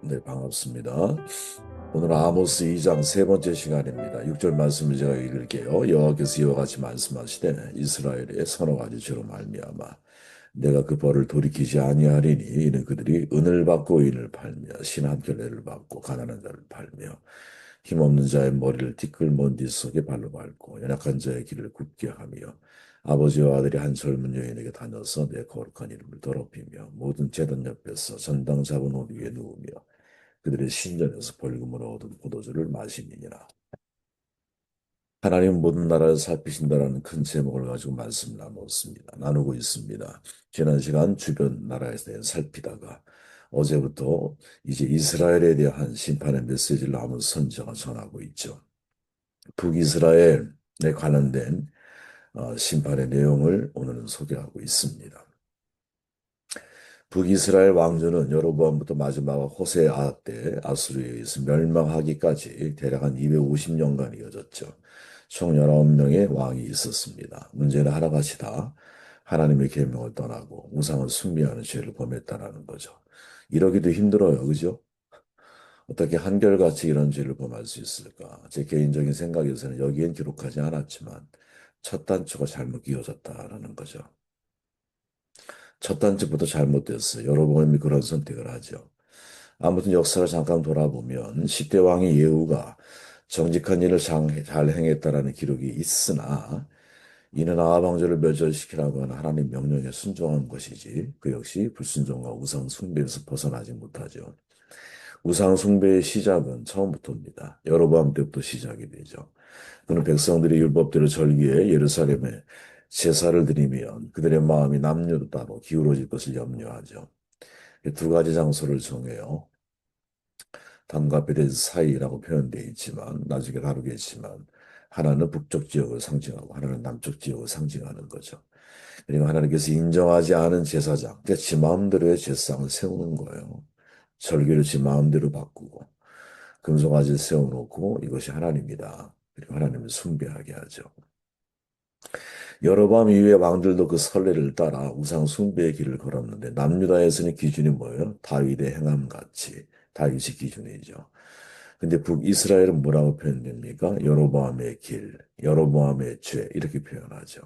네, 반갑습니다. 오늘 아모스 2장 세 번째 시간입니다. 6절 말씀을 제가 읽을게요. 여호와께서 이와 같이 말씀하시되 이스라엘의 서너 가지 죄로 말미암아 내가 그 벌을 돌이키지 아니하리니 이는 그들이 은을 받고 인을 팔며 신 한 켤레를 받고 가난한 자를 팔며 힘없는 자의 머리를 티끌 먼지 속에 발로 밟고 연약한 자의 길을 굽게 하며 아버지와 아들이 한 젊은 여인에게 다녀서 내 거룩한 이름을 더럽히며 모든 제단 옆에서 전당 잡은 옷 위에 누우며 그들의 신전에서 벌금으로 얻은 포도주를 마시니라. 하나님 모든 나라를 살피신다라는 큰 제목을 가지고 말씀을 나누고 있습니다. 지난 시간 주변 나라에 대해 살피다가 어제부터 이제 이스라엘에 대한 심판의 메시지를 아무 선지자가 전하고 있죠. 북이스라엘에 관련된 심판의 내용을 오늘은 소개하고 있습니다. 북이스라엘 왕조는 여로보암부터 마지막 호세아 때 아수르에 의해서 멸망하기까지 대략 한 250년간 이어졌죠. 총 19명의 왕이 있었습니다. 문제는 하나같이 다 하나님의 계명을 떠나고 우상을 숭배하는 죄를 범했다라는 거죠. 이러기도 힘들어요. 그죠? 어떻게 한결같이 이런 죄를 범할 수 있을까? 제 개인적인 생각에서는 여기엔 기록하지 않았지만 첫 단추가 잘못 끼워졌다라는 거죠. 첫 단추부터 잘못됐어요. 여러 번이 그런 선택을 하죠. 아무튼 역사를 잠깐 돌아보면 10대 왕의 예후가 정직한 일을 잘 행했다라는 기록이 있으나 이는 아합 왕조를 멸절시키라고 하는 하나님 명령에 순종한 것이지 그 역시 불순종과 우상 숭배에서 벗어나지 못하죠. 우상 숭배의 시작은 처음부터입니다. 여로보암 때부터 시작이 되죠. 그는 백성들이 율법대로 절기에 예루살렘에 제사를 드리면 그들의 마음이 남녀도 따로 기울어질 것을 염려하죠. 두 가지 장소를 정해요. 담과 베레스 사이라고 표현되어 있지만 나중에 다루겠지만 하나는 북쪽 지역을 상징하고 하나는 남쪽 지역을 상징하는 거죠. 그리고 하나님께서 인정하지 않은 제사장, 그러니까 지 마음대로의 제사장을 세우는 거예요. 절기를 지 마음대로 바꾸고 금송아지를 세워놓고 이것이 하나님이다. 그리고 하나님을 숭배하게 하죠. 여로보암 이후의 왕들도 그 선례를 따라 우상 숭배의 길을 걸었는데 남유다에서는 기준이 뭐예요? 다윗의 행함 같이 다윗이 기준이죠. 근데 북이스라엘은 뭐라고 표현됩니까? 여로보암의 길, 여로보암의 죄 이렇게 표현하죠.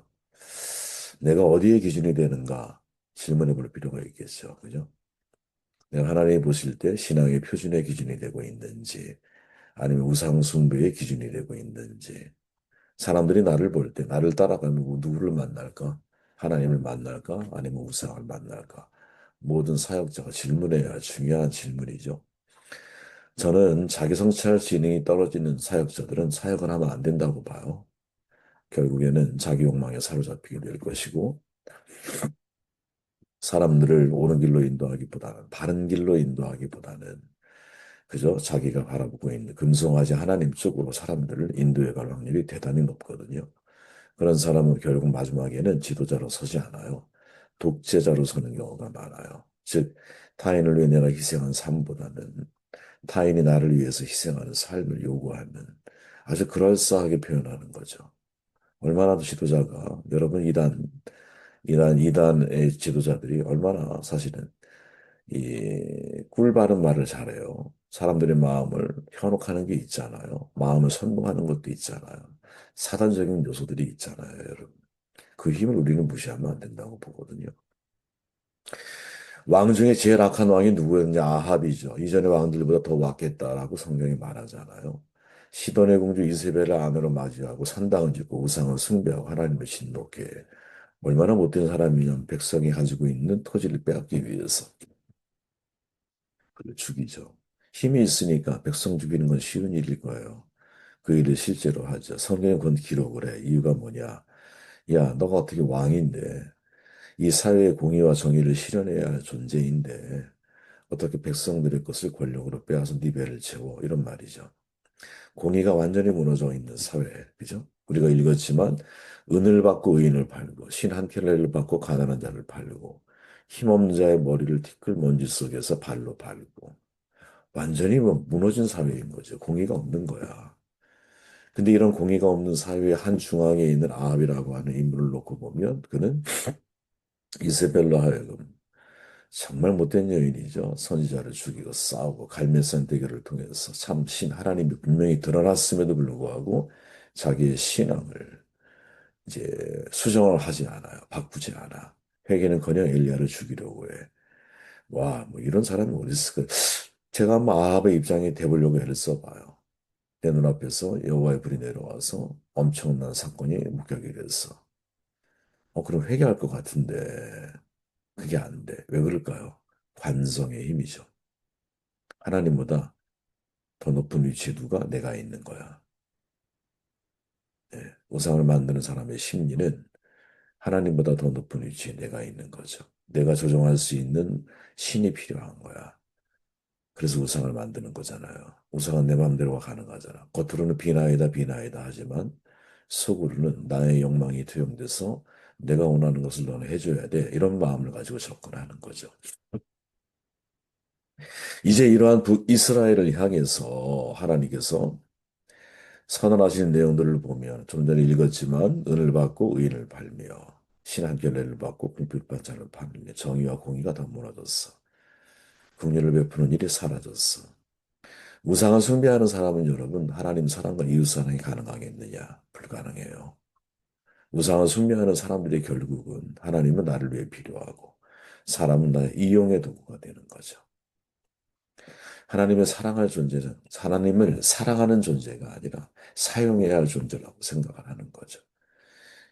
내가 어디에 기준이 되는가 질문해 볼 필요가 있겠죠. 그죠? 내가 하나님이 보실 때 신앙의 표준의 기준이 되고 있는지 아니면 우상 숭배의 기준이 되고 있는지 사람들이 나를 볼 때 나를 따라가면 누구를 만날까? 하나님을 만날까? 아니면 우상을 만날까? 모든 사역자가 질문해야 중요한 질문이죠. 저는 자기 성찰 지능이 떨어지는 사역자들은 사역을 하면 안 된다고 봐요. 결국에는 자기 욕망에 사로잡히게 될 것이고 사람들을 옳은 길로 인도하기보다는 바른 길로 인도하기보다는 그저 자기가 바라보고 있는 금송아지 하나님 쪽으로 사람들을 인도해 갈 확률이 대단히 높거든요. 그런 사람은 결국 마지막에는 지도자로 서지 않아요. 독재자로 서는 경우가 많아요. 즉, 타인을 위해 내가 희생한 삶보다는 타인이 나를 위해서 희생하는 삶을 요구하는 아주 그럴싸하게 표현하는 거죠. 얼마나 지도자가 여러분 이단의 지도자들이 얼마나 사실은 이 꿀바른 말을 잘해요. 사람들의 마음을 현혹하는 게 있잖아요. 마음을 선동하는 것도 있잖아요. 사단적인 요소들이 있잖아요, 여러분. 그 힘을 우리는 무시하면 안 된다고 보거든요. 왕 중에 제일 악한 왕이 누구였냐? 아합이죠. 이전의 왕들보다 더 왔겠다라고 성경이 말하잖아요. 시돈의 공주 이세벨을 아내로 맞이하고 산당을 짓고 우상을 숭배하고 하나님을 신놓게 얼마나 못된 사람이냐면 백성이 가지고 있는 토지를 빼앗기 위해서 그를 죽이죠. 힘이 있으니까 백성 죽이는 건 쉬운 일일 거예요. 그 일을 실제로 하죠. 성경에 그건 기록을 해. 이유가 뭐냐? 야, 너가 어떻게 왕인데 이 사회의 공의와 정의를 실현해야 할 존재인데 어떻게 백성들의 것을 권력으로 빼앗아 네 배를 채워 이런 말이죠. 공의가 완전히 무너져 있는 사회, 그죠? 우리가 읽었지만 은을 받고 의인을 팔고 신 한 켤레를 받고 가난한 자를 팔고 힘없는 자의 머리를 티끌 먼지 속에서 발로 밟고 완전히 뭐 무너진 사회인 거죠. 공의가 없는 거야. 근데 이런 공의가 없는 사회의 한 중앙에 있는 아합이라고 하는 인물을 놓고 보면 그는 이세벨로 하여금 정말 못된 여인이죠. 선지자를 죽이고 싸우고 갈매산 대결을 통해서 참 하나님이 분명히 드러났음에도 불구하고 자기의 신앙을 이제 수정을 하지 않아요. 바꾸지 않아. 회개는커녕 엘리야를 죽이려고 해. 와, 뭐 이런 사람이 어디 있을까? 제가 한번 아합의 입장에 대보려고 애를 써봐요. 내 눈앞에서 여호와의 불이 내려와서 엄청난 사건이 목격이 됐어. 그럼 회개할 것 같은데 그게 안 돼. 왜 그럴까요? 관성의 힘이죠. 하나님보다 더 높은 위치에 누가 내가 있는 거야. 예, 우상을 만드는 사람의 심리는 하나님보다 더 높은 위치에 내가 있는 거죠. 내가 조종할 수 있는 신이 필요한 거야. 그래서 우상을 만드는 거잖아요. 우상은 내 마음대로가 가능하잖아. 겉으로는 비나이다 비나이다 하지만 속으로는 나의 욕망이 투영돼서 내가 원하는 것을 너는 해줘야 돼. 이런 마음을 가지고 접근하는 거죠. 이제 이러한 북이스라엘을 향해서 하나님께서 선언하신 내용들을 보면 좀 전에 읽었지만 은을 받고 의인을 팔며 신한결례를 받고 궁핍반찬을 팔며 정의와 공의가 다 무너졌어. 국리를 베푸는 일이 사라졌어. 우상을 숭배하는 사람은 여러분 하나님 사랑과 이웃 사랑이 가능하겠느냐? 불가능해요. 우상을 숭배하는 사람들이 결국은 하나님은 나를 위해 필요하고 사람은 나의 이용의 도구가 되는 거죠. 하나님을 사랑할 존재는 하나님을 사랑하는 존재가 아니라 사용해야 할 존재라고 생각을 하는 거죠.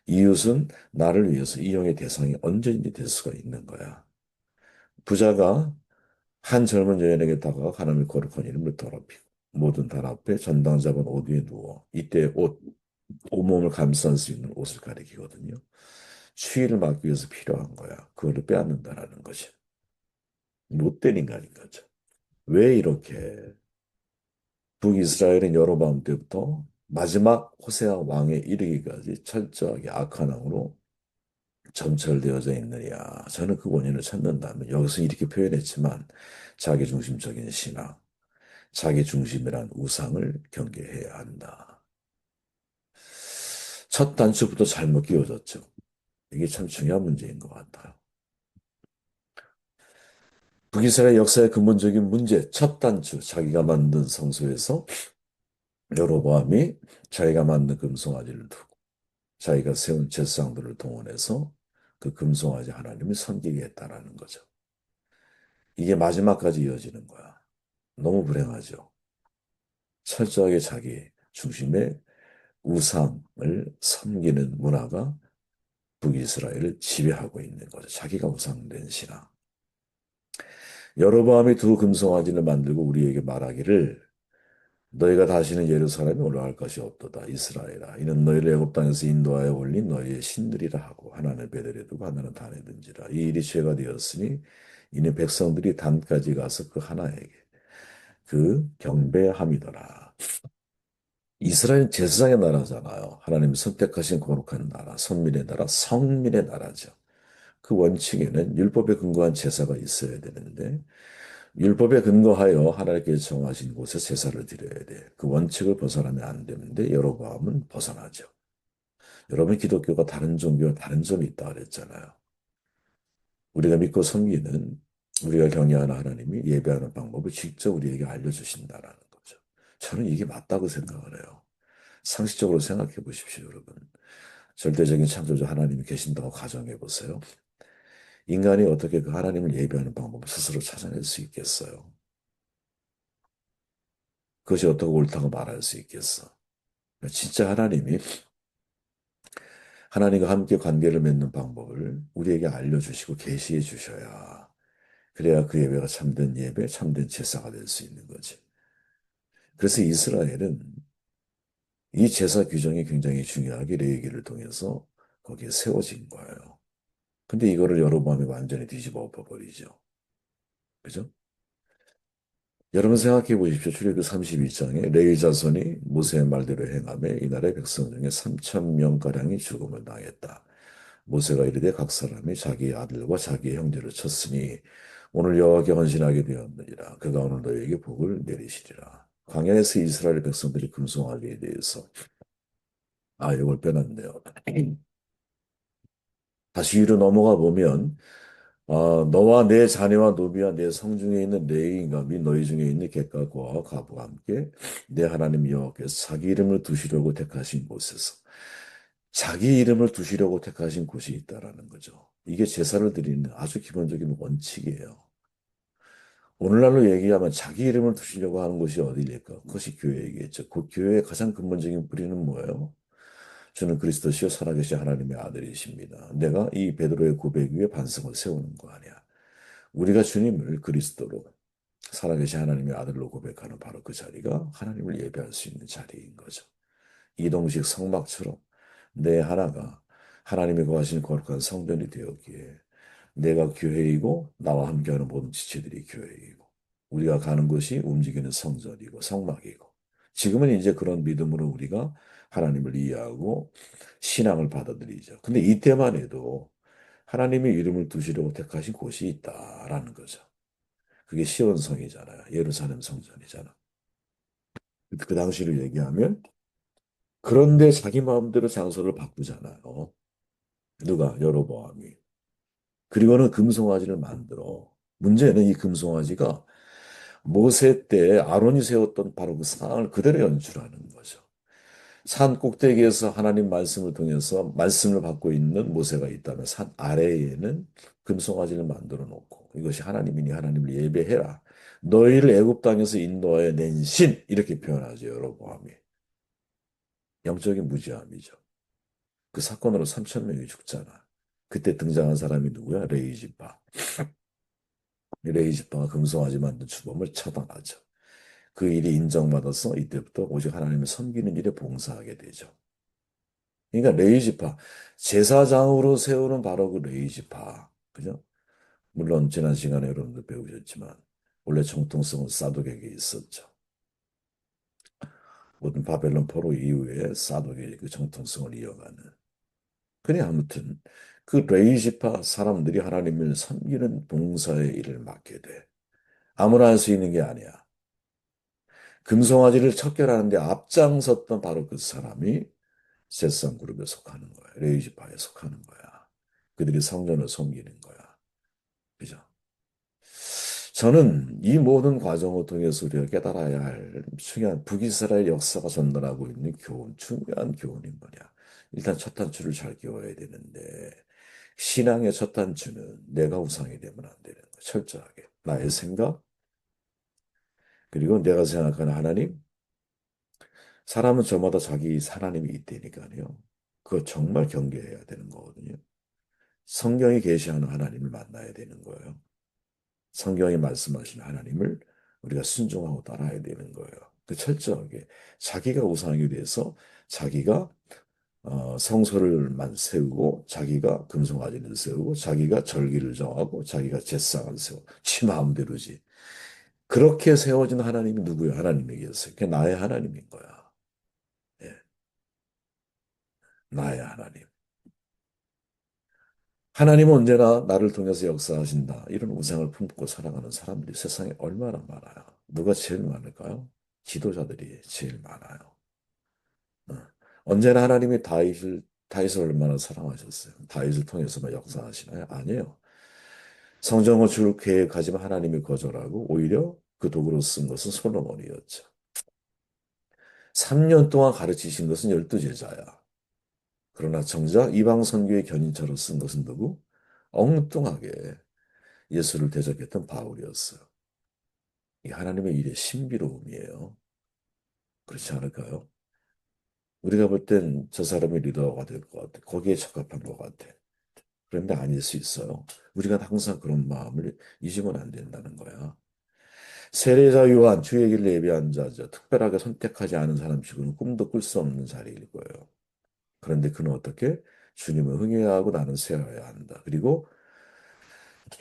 이웃은 나를 위해서 이용의 대상이 언제든지 될 수가 있는 거야. 부자가 한 젊은 여인에게 다가가 하나님의 거룩한 이름을 더럽히고 모든 달 앞에 전당 잡은 옷 위에 누워 이때 온몸을 감쌀 수 있는 옷을 가리키거든요. 추위를 막기 위해서 필요한 거야. 그거를 빼앗는다라는 거죠. 못된 인간인 거죠. 왜 이렇게 북이스라엘은 여로보암 때부터 마지막 호세아 왕에 이르기까지 철저하게 악한 왕으로 점철되어져 있느냐. 저는 그 원인을 찾는다면 여기서 이렇게 표현했지만 자기중심적인 신앙, 자기중심이란 우상을 경계해야 한다. 첫 단추부터 잘못 끼워졌죠. 이게 참 중요한 문제인 것 같아요. 북이스라엘 역사의 근본적인 문제, 첫 단추, 자기가 만든 성소에서 여로보암이 자기가 만든 금송아지를 두고 자기가 세운 제사장들을 동원해서 그 금송아지 하나님을 섬기게 했다라는 거죠. 이게 마지막까지 이어지는 거야. 너무 불행하죠. 철저하게 자기 중심의 우상을 섬기는 문화가 북이스라엘을 지배하고 있는 거죠. 자기가 우상된 신앙. 여로보암이 두 금송아지를 만들고 우리에게 말하기를 너희가 다시는 예루살렘에 올라갈 것이 없도다. 이스라엘아. 이는 너희를 애굽 땅에서 인도하여 올린 너희의 신들이라 하고 하나는 베델에 두고 하나는 단에 든지라. 이 일이 죄가 되었으니 이는 백성들이 단까지 가서 그 하나에게 그 경배함이더라. 이스라엘 제사장의 나라잖아요. 하나님 선택하신 거룩한 나라, 선민의 나라, 성민의 나라죠. 그 원칙에는 율법에 근거한 제사가 있어야 되는데 율법에 근거하여 하나님께 정하신 곳에 제사를 드려야 돼. 그 원칙을 벗어나면 안 되는데 여로보암은 벗어나죠. 여러분 기독교가 다른 종교와 다른 점이 있다 그랬잖아요. 우리가 믿고 섬기는 우리가 경외하는 하나님이 예배하는 방법을 직접 우리에게 알려주신다라는 거죠. 저는 이게 맞다고 생각을 해요. 상식적으로 생각해 보십시오, 여러분. 절대적인 창조주 하나님이 계신다고 가정해 보세요. 인간이 어떻게 그 하나님을 예배하는 방법을 스스로 찾아낼 수 있겠어요? 그것이 어떻게 옳다고 말할 수 있겠어? 진짜 하나님과 함께 관계를 맺는 방법을 우리에게 알려주시고 계시해 주셔야 그래야 그 예배가 참된 예배, 참된 제사가 될 수 있는 거지. 그래서 이스라엘은 이 제사 규정이 굉장히 중요하게 레위기를 통해서 거기에 세워진 거예요. 근데 이거를 여로보암이 완전히 뒤집어 엎어버리죠. 그죠? 여러분 생각해 보십시오. 출애굽기 32장에 레위 자손이 모세의 말대로 행하며 이날의 백성 중에 3천 명가량이 죽음을 당했다. 모세가 이르되 각 사람이 자기 아들과 자기 형제를 쳤으니 오늘 여호와께 헌신하게 되었느니라. 그가 오늘 너희에게 복을 내리시리라. 광야에서 이스라엘 백성들이 금송아지에 대해서 이걸 빼놨네요. 다시 위로 넘어가 보면 너와 내 자네와 노비와 내 성중에 있는 레위인과 및 너희 중에 있는 객과 고아와 과부와 함께 내 하나님 여호와께서 자기 이름을 두시려고 택하신 곳에서 자기 이름을 두시려고 택하신 곳이 있다라는 거죠. 이게 제사를 드리는 아주 기본적인 원칙이에요. 오늘날로 얘기하면 자기 이름을 두시려고 하는 곳이 어디일까? 그것이 교회이겠죠. 그 교회의 가장 근본적인 뿌리는 뭐예요? 저는 그리스도시요 살아계신 하나님의 아들이십니다. 내가 이 베드로의 고백 위에 반성을 세우는 거 아니야. 우리가 주님을 그리스도로 살아계신 하나님의 아들로 고백하는 바로 그 자리가 하나님을 예배할 수 있는 자리인 거죠. 이동식 성막처럼 내 하나가 하나님이 거하시는 거룩한 성전이 되었기에 내가 교회이고 나와 함께하는 모든 지체들이 교회이고 우리가 가는 곳이 움직이는 성전이고 성막이고 지금은 이제 그런 믿음으로 우리가 하나님을 이해하고 신앙을 받아들이죠. 근데 이때만 해도 하나님의 이름을 두시려고 택하신 곳이 있다라는 거죠. 그게 시온성이잖아요. 예루살렘 성전이잖아. 그 당시를 얘기하면 그런데 자기 마음대로 장소를 바꾸잖아요. 누가? 여로보암이. 그리고는 금송아지를 만들어. 문제는 이 금송아지가 모세 때 아론이 세웠던 바로 그 상황을 그대로 연출하는 거죠. 산 꼭대기에서 하나님 말씀을 통해서 말씀을 받고 있는 모세가 있다면 산 아래에는 금송아지를 만들어 놓고 이것이 하나님이니 하나님을 예배해라. 너희를 애굽 땅에서 인도하여 낸 신 이렇게 표현하죠. 여로보암이. 영적인 무지함이죠. 그 사건으로 3천 명이 죽잖아. 그때 등장한 사람이 누구야? 레이지파. 레이지파가 금송아지 만든 주범을 처단하죠. 그 일이 인정받아서 이때부터 오직 하나님을 섬기는 일에 봉사하게 되죠. 그러니까 레이지파, 제사장으로 세우는 바로 그 레이지파. 그죠? 물론 지난 시간에 여러분도 배우셨지만 원래 정통성은 사독에게 있었죠. 모든 바벨론 포로 이후에 사독의 그 정통성을 이어가는. 그래 아무튼 그 레이지파 사람들이 하나님을 섬기는 봉사의 일을 맡게 돼. 아무나 할 수 있는 게 아니야. 금송아지를 척결하는데 앞장섰던 바로 그 사람이 셋상 그룹에 속하는 거야. 레이지파에 속하는 거야. 그들이 성전을 섬기는 거야. 그죠? 저는 이 모든 과정을 통해서 우리가 깨달아야 할 중요한 북이스라엘 역사가 전달하고 있는 교훈, 중요한 교훈이 뭐냐. 일단 첫 단추를 잘 끼워야 되는데, 신앙의 첫 단추는 내가 우상이 되면 안 되는 거야. 철저하게. 나의 생각, 그리고 내가 생각하는 하나님, 사람은 저마다 자기 하나님이 있다니까요. 그거 정말 경계해야 되는 거거든요. 성경이 계시하는 하나님을 만나야 되는 거예요. 성경이 말씀하신 하나님을 우리가 순종하고 따라야 되는 거예요. 그 철저하게 자기가 우상이 돼서 자기가 성소를만 세우고 자기가 금송아지를 세우고 자기가 절기를 정하고 자기가 제사장을 세우고 지 마음대로지. 그렇게 세워진 하나님이 누구야? 하나님이겠어요. 그게 나의 하나님인 거야. 예, 나의 하나님. 하나님은 언제나 나를 통해서 역사하신다. 이런 우상을 품고 살아가는 사람들이 세상에 얼마나 많아요. 누가 제일 많을까요? 지도자들이 제일 많아요. 어. 언제나 하나님이 다윗을 얼마나 사랑하셨어요. 다윗을 통해서만 역사하시나요? 아니에요. 성전을 줄 계획하지만 하나님이 거절하고 오히려 그 도구로 쓴 것은 솔로몬이었죠. 3년 동안 가르치신 것은 12제자야. 그러나 정작 이방 선교의 견인처로 쓴 것은 누구? 엉뚱하게 예수를 대적했던 바울이었어요. 이 하나님의 일의 신비로움이에요. 그렇지 않을까요? 우리가 볼 땐 저 사람이 리더가 될 것 같아. 거기에 적합한 것 같아. 그런데 아닐 수 있어요. 우리가 항상 그런 마음을 잊으면 안 된다는 거야. 세례자 요한, 주의 길을 예비한 자죠. 특별하게 선택하지 않은 사람 치고는 꿈도 꿀 수 없는 자리일 거예요. 그런데 그는 어떻게? 주님을 흥해야 하고 나는 세워야 한다. 그리고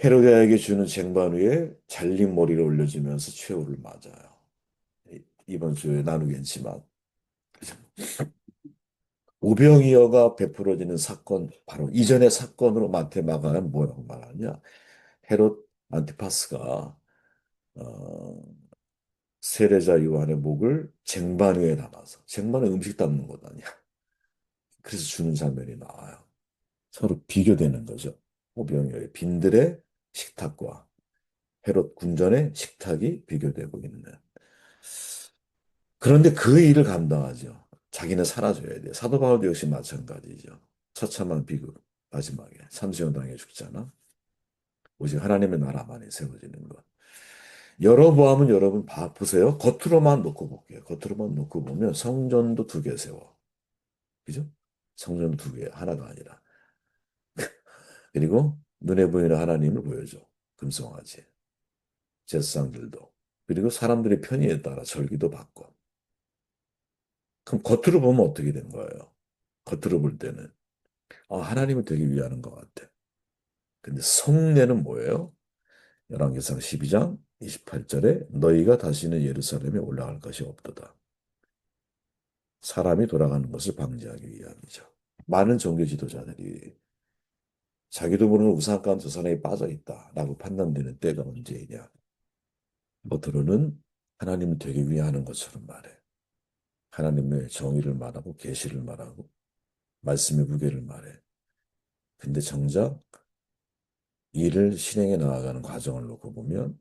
헤로데에게 주는 쟁반 위에 잘린 머리를 올려주면서 최후를 맞아요. 이번 주에 나누겠지만 오병이어가 베풀어지는 사건 바로 이전의 사건으로 마가는 뭐라고 말하냐? 헤롯 안티파스가 어, 세례자 요한의 목을 쟁반 위에 담아서 쟁반에 음식 담는 것 아니야. 그래서 주는 장면이 나와요. 서로 비교되는 거죠. 오병이어의 빈들에 식탁과 헤롯 궁전의 식탁이 비교되고 있는. 그런데 그 일을 감당하죠. 자기는 사라져야 돼. 사도 바울도 역시 마찬가지죠. 처참한 비극, 마지막에 참수형 당해 죽잖아. 오직 하나님의 나라만이 세워지는 것. 여로보암은 여러분 보세요. 겉으로만 놓고 볼게요. 겉으로만 놓고 보면 성전도 두 개 세워. 그죠? 성전도 두 개, 하나가 아니라. 그리고 눈에 보이는 하나님을 보여줘. 금송아지, 제사장들도. 그리고 사람들의 편의에 따라 절기도 바꿔. 그럼 겉으로 보면 어떻게 된 거예요? 겉으로 볼 때는 하나님을 되게 위하는 것 같아. 근데 속내는 뭐예요? 열왕기상 12장 28절에 너희가 다시는 예루살렘에 올라갈 것이 없도다. 사람이 돌아가는 것을 방지하기 위함이죠. 많은 종교 지도자들이 자기도 모르는 우상 가운데 저 사람이 빠져 있다라고 판단되는 때가 언제이냐. 겉으로는 하나님을 되게 위하는 것처럼 말해. 하나님의 정의를 말하고 계시를 말하고 말씀의 무게를 말해. 근데 정작 이를 실행해 나아가는 과정을 놓고 보면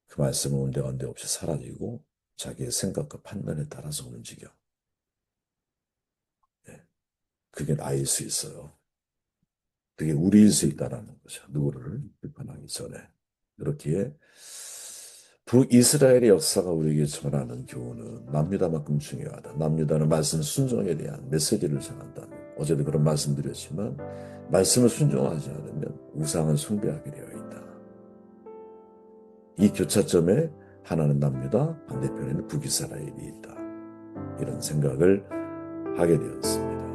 그 말씀은 온데간데 없이 사라지고 자기의 생각과 판단에 따라서 움직여. 예, 그게 나일 수 있어요. 그게 우리일 수 있다라는 거죠. 누구를 비판하기 전에. 그렇기에 북이스라엘의 역사가 우리에게 전하는 교훈은 남유다만큼 중요하다. 남유다는 말씀 순종에 대한 메시지를 전한다는. 어제도 그런 말씀드렸지만 말씀을 순종하지 않으면 우상을 숭배하게 되어 있다. 이 교차점에 하나는 남유다, 반대편에는 북이스라엘이 있다. 이런 생각을 하게 되었습니다.